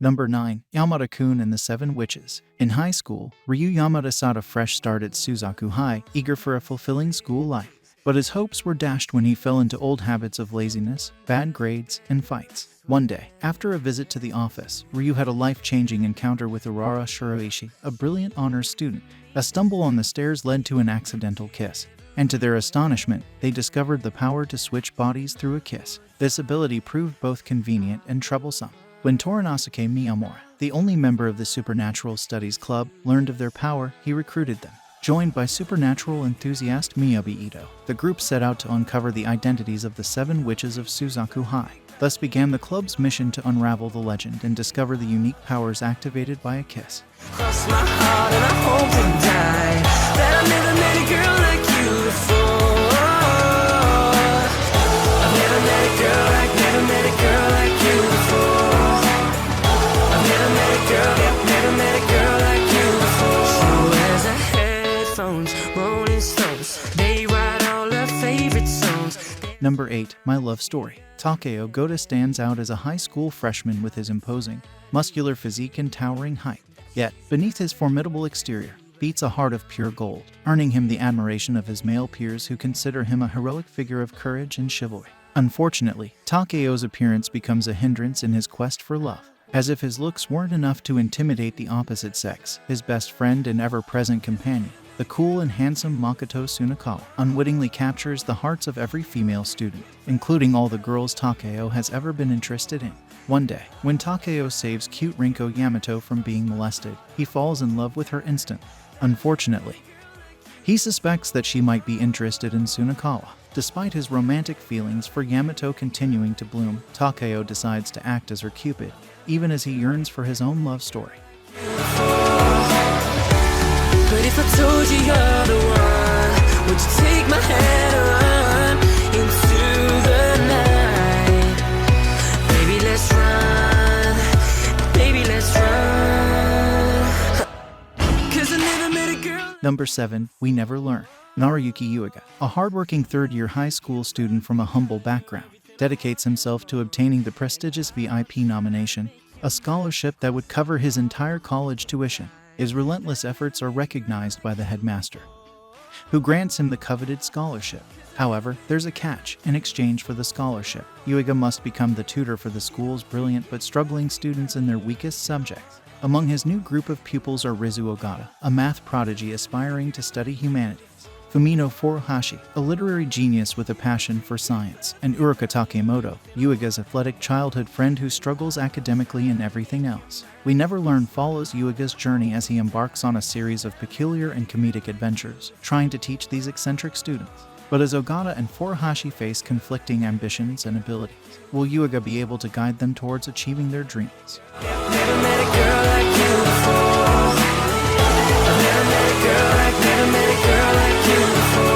Number 9. Yamada-kun and the Seven Witches. In high school, Ryu Yamada sought a fresh start at Suzaku High, eager for a fulfilling school life. But his hopes were dashed when he fell into old habits of laziness, bad grades, and fights. One day, after a visit to the office, Ryu had a life-changing encounter with Oreshura, a brilliant honors student. A stumble on the stairs led to an accidental kiss. And to their astonishment, they discovered the power to switch bodies through a kiss. This ability proved both convenient and troublesome. When Torinosuke Miyamura, the only member of the Supernatural Studies Club, learned of their power, he recruited them. Joined by supernatural enthusiast Miyabi Ito, the group set out to uncover the identities of the Seven Witches of Suzaku High. Thus began the club's mission to unravel the legend and discover the unique powers activated by a kiss. Cross my heart and I hope to die that I never met a girl like you before. I've never met a girl like you before. I've never met a girl like you before. She wears her headphones, Rolling Stones. They write all her favorite songs. Number 8. My Love Story. Takeo Goda stands out as a high school freshman with his imposing, muscular physique and towering height. Yet, beneath his formidable exterior, beats a heart of pure gold, earning him the admiration of his male peers who consider him a heroic figure of courage and chivalry. Unfortunately, Takeo's appearance becomes a hindrance in his quest for love. As if his looks weren't enough to intimidate the opposite sex, his best friend and ever-present companion, the cool and handsome Makoto Tsunekawa, unwittingly captures the hearts of every female student, including all the girls Takeo has ever been interested in. One day, when Takeo saves cute Rinko Yamato from being molested, he falls in love with her instantly. Unfortunately, he suspects that she might be interested in Tsunekawa. Despite his romantic feelings for Yamato continuing to bloom, Takeo decides to act as her Cupid, even as he yearns for his own love story. But if I told you you're the one, would you take my hand and run into the night? Baby, let's run. Baby, let's run. 'Cause I never met a girl. Number 7. We Never Learn. Naruyuki Uega, a hardworking third-year high school student from a humble background, dedicates himself to obtaining the prestigious VIP nomination, a scholarship that would cover his entire college tuition. His relentless efforts are recognized by the headmaster, who grants him the coveted scholarship. However, there's a catch. In exchange for the scholarship, Uega must become the tutor for the school's brilliant but struggling students in their weakest subjects. Among his new group of pupils are Rizu Ogata, a math prodigy aspiring to study humanities, Fumino Furuhashi, a literary genius with a passion for science, and Uruka Takemoto, Uega's athletic childhood friend who struggles academically and everything else. We Never Learn follows Uega's journey as he embarks on a series of peculiar and comedic adventures, trying to teach these eccentric students. But as Ogata and Furuhashi face conflicting ambitions and abilities, will Uega be able to guide them towards achieving their dreams? Never met a girl like you before. I've never met a girl like you before.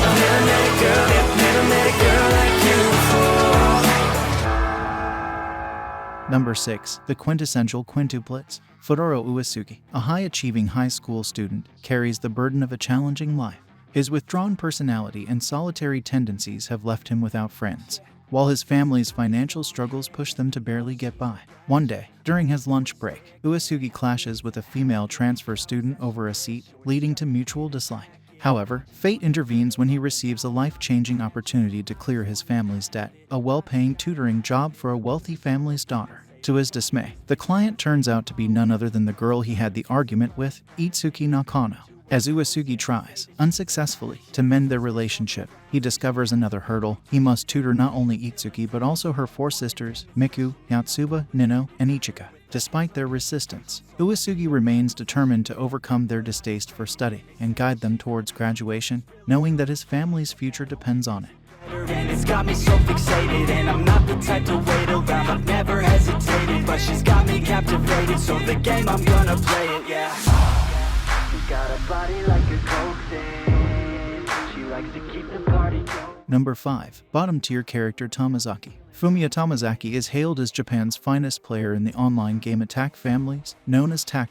I've never met a girl like you before. Number 6. The Quintessential Quintuplets. Fudoro Oresuki, a high-achieving high school student, carries the burden of a challenging life. His withdrawn personality and solitary tendencies have left him without friends, while his family's financial struggles push them to barely get by. One day, during his lunch break, Oresuki clashes with a female transfer student over a seat, leading to mutual dislike. However, fate intervenes when he receives a life-changing opportunity to clear his family's debt, a well-paying tutoring job for a wealthy family's daughter. To his dismay, the client turns out to be none other than the girl he had the argument with, Itsuki Nakano. As Oresuki tries, unsuccessfully, to mend their relationship, he discovers another hurdle. He must tutor not only Itsuki but also her 4 sisters, Miku, Yatsuba, Nino, and Ichika. Despite their resistance, Oresuki remains determined to overcome their distaste for study and guide them towards graduation, knowing that his family's future depends on it. And it's got me so fixated, and I'm not the type to wait around. I've never hesitated, but she's got me captivated. So the game, I'm gonna play it, yeah. You got a body like a cold things. She likes to keep the party going. Number 5. Bottom tier character Tomozaki. Fumiya Tomozaki is hailed as Japan's finest player in the online game attack families, known as TAC.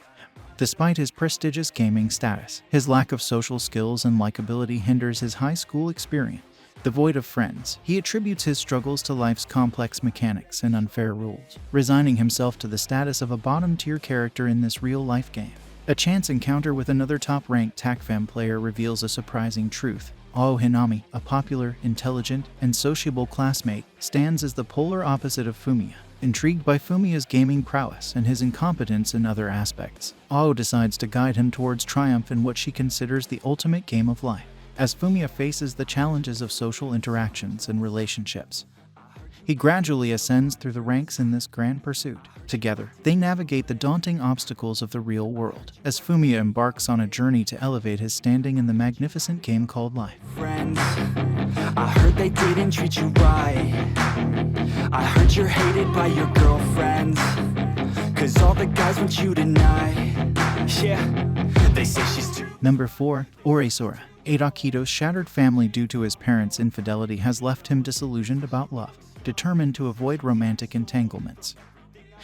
Despite his prestigious gaming status, his lack of social skills and likability hinders his high school experience. Devoid of friends, he attributes his struggles to life's complex mechanics and unfair rules, resigning himself to the status of a bottom-tier character in this real-life game. A chance encounter with another top-ranked TACFAM player reveals a surprising truth. Ao Hinami, a popular, intelligent, and sociable classmate, stands as the polar opposite of Fumiya. Intrigued by Fumiya's gaming prowess and his incompetence in other aspects, Ao decides to guide him towards triumph in what she considers the ultimate game of life. As Fumiya faces the challenges of social interactions and relationships, he gradually ascends through the ranks in this grand pursuit. Together, they navigate the daunting obstacles of the real world, as Fumiya embarks on a journey to elevate his standing in the magnificent game called life. Friends, I heard they didn't treat you right. I heard you're hated by your girlfriends, 'cause all the guys want you tonight. Yeah, they say she's too. Number 4. Oresura. Adakito's shattered family due to his parents' infidelity has left him disillusioned about love, determined to avoid romantic entanglements.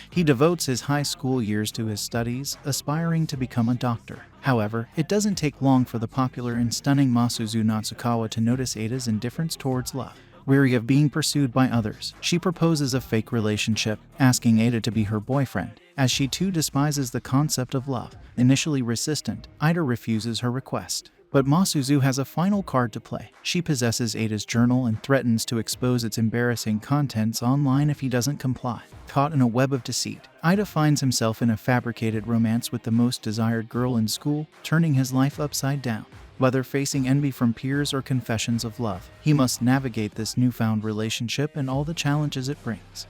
He devotes his high school years to his studies, aspiring to become a doctor. However, it doesn't take long for the popular and stunning Masuzu Natsukawa to notice Ada's indifference towards love. Weary of being pursued by others, she proposes a fake relationship, asking Ada to be her boyfriend, as she too despises the concept of love. Initially resistant, Ada refuses her request. But Masuzu has a final card to play. She possesses Ada's journal and threatens to expose its embarrassing contents online if he doesn't comply. Caught in a web of deceit, Ida finds himself in a fabricated romance with the most desired girl in school, turning his life upside down. Whether facing envy from peers or confessions of love, he must navigate this newfound relationship and all the challenges it brings.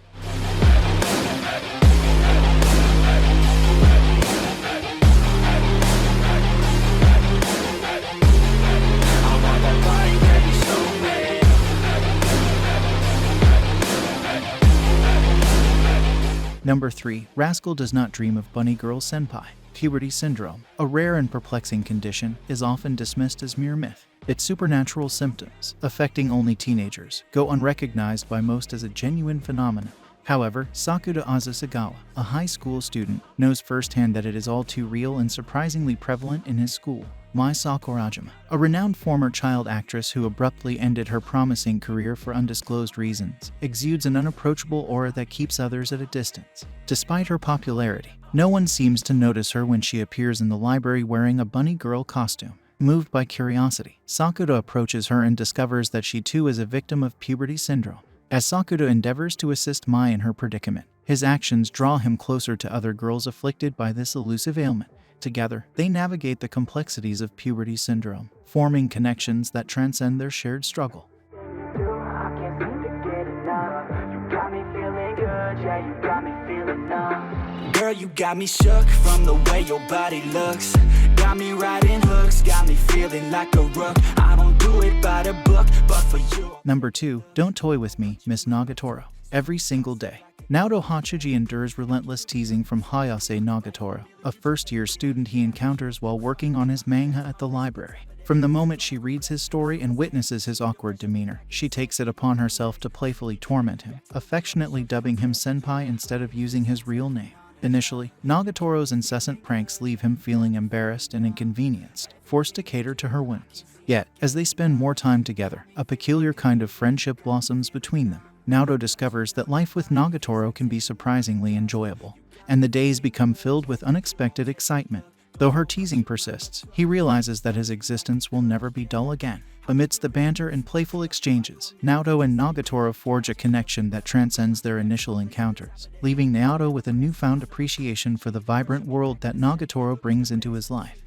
Number 3. Rascal does not dream of bunny girl senpai. Puberty syndrome, a rare and perplexing condition, is often dismissed as mere myth. Its supernatural symptoms, affecting only teenagers, go unrecognized by most as a genuine phenomenon. However, Sakuda Azusagawa, a high school student, knows firsthand that it is all too real and surprisingly prevalent in his school. Mai Sakurajima, a renowned former child actress who abruptly ended her promising career for undisclosed reasons, exudes an unapproachable aura that keeps others at a distance. Despite her popularity, no one seems to notice her when she appears in the library wearing a bunny girl costume. Moved by curiosity, Sakuda approaches her and discovers that she too is a victim of puberty syndrome. As Sakuda endeavors to assist Mai in her predicament, his actions draw him closer to other girls afflicted by this elusive ailment. Together, they navigate the complexities of puberty syndrome, forming connections that transcend their shared struggle. Girl, you got me shook from the way your body looks. Got me riding hooks, got me feeling like a rook. I don't do it by the book, but for you. Number 2. Don't toy with me, Miss Nagatoro. Every single day, Naoto Hachiji endures relentless teasing from Hayase Nagatoro, a first-year student he encounters while working on his manga at the library. From the moment she reads his story and witnesses his awkward demeanor, she takes it upon herself to playfully torment him, affectionately dubbing him Senpai instead of using his real name. Initially, Nagatoro's incessant pranks leave him feeling embarrassed and inconvenienced, forced to cater to her whims. Yet, as they spend more time together, a peculiar kind of friendship blossoms between them. Naoto discovers that life with Nagatoro can be surprisingly enjoyable, and the days become filled with unexpected excitement. Though her teasing persists, he realizes that his existence will never be dull again. Amidst the banter and playful exchanges, Naoto and Nagatoro forge a connection that transcends their initial encounters, leaving Naoto with a newfound appreciation for the vibrant world that Nagatoro brings into his life.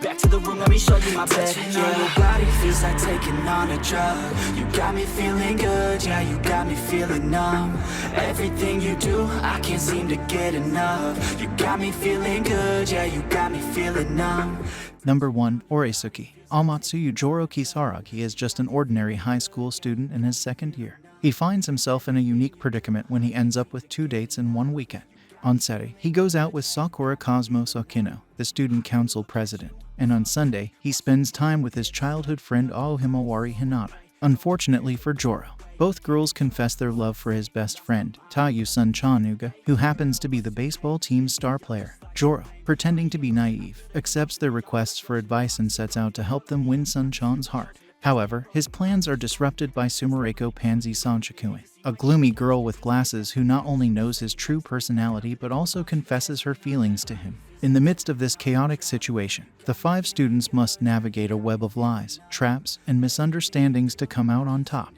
Back to the room, let me show you my bed. Yeah, your body feels like taking on a drug. You got me feeling good, yeah, you got me feeling numb. Everything you do, I can't seem to get enough. You got me feeling good, yeah, you got me feeling numb. Number 1. Oresuki. Amatsuyu Joro Kisaragi is just an ordinary high school student in his second year. He finds himself in a unique predicament when he ends up with 2 dates in one weekend. On Seti, he goes out with Sakura Cosmos Okino, the student council president, and on Sunday, he spends time with his childhood friend Aohimawari Hinata. Unfortunately for Joro, both girls confess their love for his best friend, Tayu-sun Chanuga, who happens to be the baseball team's star player. Joro, pretending to be naive, accepts their requests for advice and sets out to help them win Sun-chan's heart. However, his plans are disrupted by Sumereko Pansy Sanchakuen, a gloomy girl with glasses who not only knows his true personality but also confesses her feelings to him. In the midst of this chaotic situation, the 5 students must navigate a web of lies, traps, and misunderstandings to come out on top.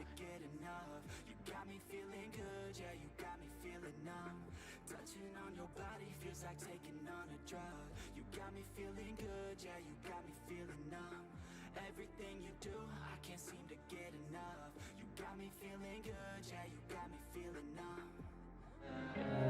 Everything you do, I can't seem to get enough. You got me feeling good, yeah, you got me feeling numb.